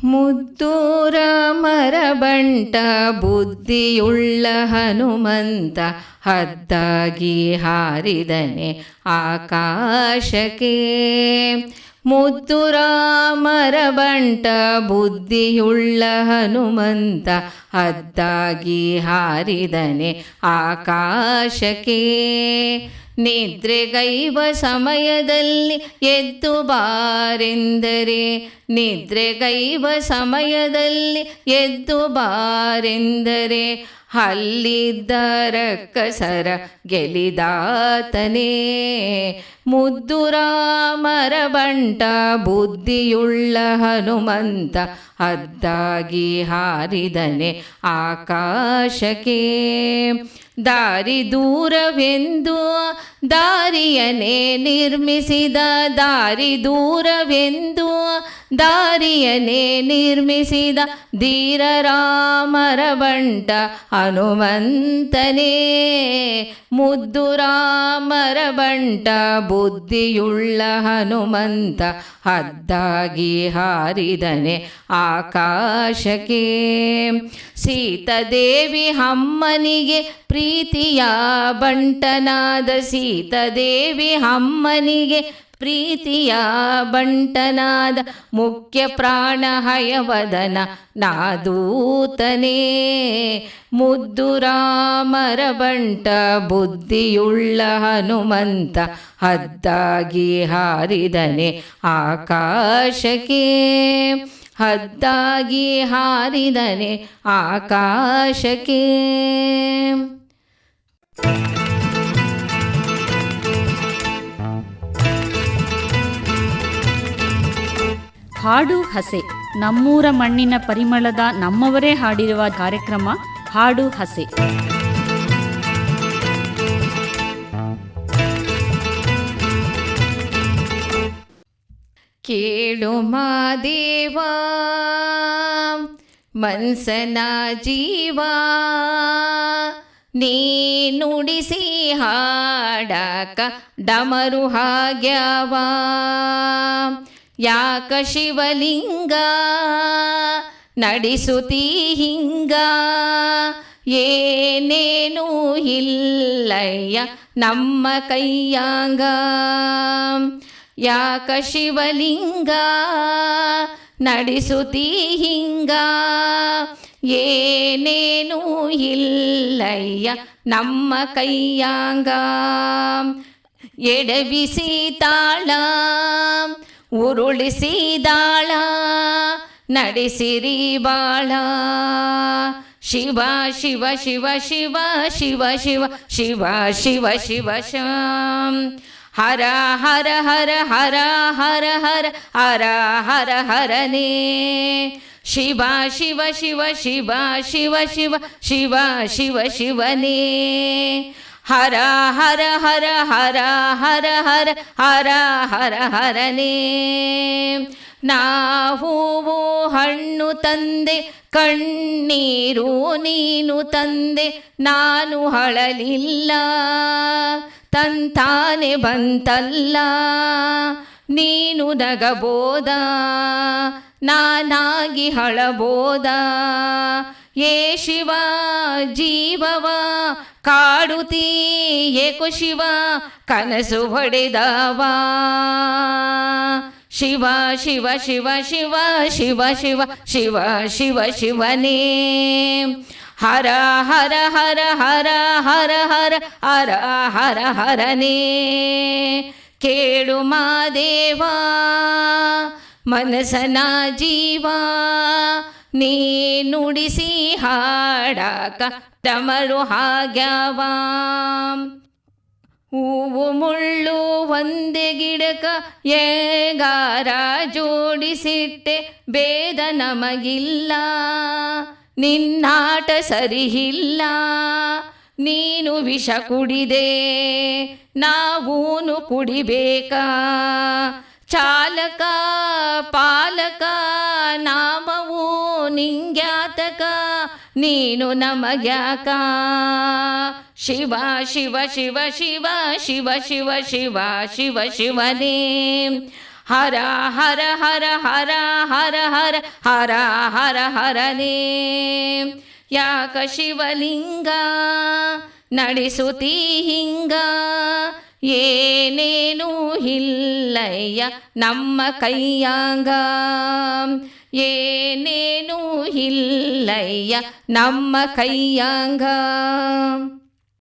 ಮುದ್ದೂರ ಮರಬಂಟ ಬುದ್ಧಿಯುಳ್ಳ ಹನುಮಂತ ಹದ್ದಾಗಿ ಹಾರಿದನೆ ಆಕಾಶಕ್ಕೆ. ಮುದ್ದೂರ ಮರಬಂಟ ಬುದ್ಧಿಯುಳ್ಳ ಹನುಮಂತ ಹದ್ದಾಗಿ ಹಾರಿದನೆ ಆಕಾಶಕ್ಕೆ. ನಿದ್ರೆಗೈವ ಸಮಯದಲ್ಲಿ ಎದ್ದು ಬಾರೆಂದರೆ, ನಿದ್ರೆಗೈವ ಸಮಯದಲ್ಲಿ ಎದ್ದು ಬಾರೆಂದರೆ, ಅಲ್ಲಿದ್ದ ರಕ್ಕಸರ ಗೆಲಿದಾತನೇ. ಮುದ್ದೂರ ಮರಬಂಟ ಬುದ್ಧಿಯುಳ್ಳ ಹನುಮಂತ ಹದ್ದಾಗಿ ಹಾರಿದನೆ ಆಕಾಶಕ್ಕೆ. ದಾರಿ ದೂರವೆಂದು ದಾರಿಯನೇ ನಿರ್ಮಿಸಿದ, ದಾರಿ ದೂರವೆಂದು ದಾರಿಯನೇ ನಿರ್ಮಿಸಿದ ಧೀರರಾಮರ ಬಂಟ ಹನುಮಂತನೇ. ಮುದ್ದೂರ ಮರಬಂಟ ಬುದ್ಧಿಯುಳ್ಳ ಹನುಮಂತ ಹದ್ದಾಗಿ ಹಾರಿದನೆ ಆಕಾಶಕ್ಕೆ. ಸೀತಾದೇವಿ ಅಮ್ಮನಿಗೆ ಪ್ರೀತಿಯ ಬಂಟನಾದ, ಸೀತಾದೇವಿ ಅಮ್ಮನಿಗೆ ಪ್ರೀತಿಯ ಬಂಟನಾದ ಮುಖ್ಯ ಪ್ರಾಣ ಹಯವದನ ನಾದೂತನೇ. ಮುದ್ದೂರ ಮರಬಂಟ ಬುದ್ಧಿಯುಳ್ಳ ಹನುಮಂತ ಹದ್ದಾಗಿ ಹಾರಿದನೆ ಆಕಾಶಕ್ಕೆ. ಹದ್ದಾಗಿ ಹಾರಿದನೆ ಆಕಾಶಕ್ಕೆ. ಹಾಡು ಹಸೆ, ನಮ್ಮೂರ ಮಣ್ಣಿನ ಪರಿಮಳದ ನಮ್ಮವರೇ ಹಾಡಿರುವ ಕಾರ್ಯಕ್ರಮ ಹಾಡು ಹಸೆ. ಕೇಳು ಮಾದೇವ ಮನ್ಸನ ಜೀವ, ನೀ ನುಡಿಸಿ ಹಾಡಕ ಡಮರು ಹಾಗ್ಯಾವ. ಯಾಕ ಶಿವಲಿಂಗ ನಡೆಸುತ್ತೀ ಹಿಂಗ, ಏನೇನೂ ಇಲ್ಲಯ್ಯ ನಮ್ಮ ಕೈಯಾಂಗ. ಯಾಕ ಶಿವಲಿಂಗ ನಡೆಸುತ್ತೀ ಹಿಂಗ, ಏನೇನೂ ಇಲ್ಲಯ್ಯ ನಮ್ಮ ಕೈಯಾಂಗ. ಎಡವಿಸಿ ತಾಳ ಉರುಳಿಸಿದಾಳ ನಡೆಸಿರಿ ಬಾಳ. ಶಿವ ಶಿವ ಶಿವ ಶಿವ ಶಿವ ಶಿವ ಶಿವ ಶಿವ ಶಿವ ಶಾಂ. ಹರ ಹರ ಹರ ಹರ ಹರ ಹರ ಹರ ಹರ ಹರನೇ. ಶಿವ ಶಿವ ಶಿವ ಶಿವ ಶಿವ ಶಿವ ಶಿವ ಶಿವ ಶಿವನೇ. ಹರ ಹರ ಹರ ಹರ ಹರ ಹರ ಹರ ಹರ ಹರನೇ. ಹೂವು ಹಣ್ಣು ತಂದೆ, ಕಣ್ಣೀರು ನೀನು ತಂದೆ, ನಾನು ಅಳಲಿಲ್ಲ, ತಂತಾನೆ ಬಂತಲ್ಲ. ನೀನು ನಗಬೋದ, ನಾನಾಗಿ ಅಳಬೋದ. ಏ ಶಿವ ಜೀವವ ಕಾಡುತ್ತೀ ಏಕೋ ಶಿವ ಕನಸು ಹೊಡೆದವ. ಶಿವ ಶಿವ ಶಿವ ಶಿವ ಶಿವ ಶಿವ ಶಿವ ಶಿವ ಶಿವನೇ. ಹರ ಹರ ಹರ ಹರ ಹರ ಹರ ಹರ ಹರ ಹರನೇ. ಕೇಳು ಮಾದೇವ ಮನಸನ ಜೀವ, ನೀ ನುಡಿಸಿ ಹಾಡಕ ಡಮರು ಹಾಗ್ಯಾವ. ಹೂವು ಮುಳ್ಳು ಒಂದೇ ಗಿಡಕ ಏಗಾರ ಜೋಡಿಸಿಟ್ಟೆ, ಭೇದ ನಮಗಿಲ್ಲ, ನಿನ್ನಾಟ ಸರಿಯಿಲ್ಲ. ನೀನು ವಿಷ ಕುಡಿದೆ, ನಾವೂನು ಕುಡಿಬೇಕಾ. ಚಾಲಕ ಪಾಲಕ ನಾಮವು ನಿಂಗ್ಯಾತಕ, ನೀನು ನಮಗ್ಯಾಕ. ಶಿವ ಶಿವ ಶಿವ ಶಿವ ಶಿವ ಶಿವ ಶಿವ ಶಿವ ಶಿವನೇ. ಹರ ಹರ ಹರ ಹರ ಹರ ಹರ ಹರ ಹರ ಹರನೇ. ಯಾಕ ಶಿವಲಿಂಗ ನಡೆಸುತ್ತೀ ಹಿಂಗ, ಏನೇನೂ ಇಲ್ಲಯ್ಯ ನಮ್ಮ ಕೈಯಾಂಗ, ಏನೇನೂ ಇಲ್ಲಯ್ಯ ನಮ್ಮ ಕೈಯಾಂಗ.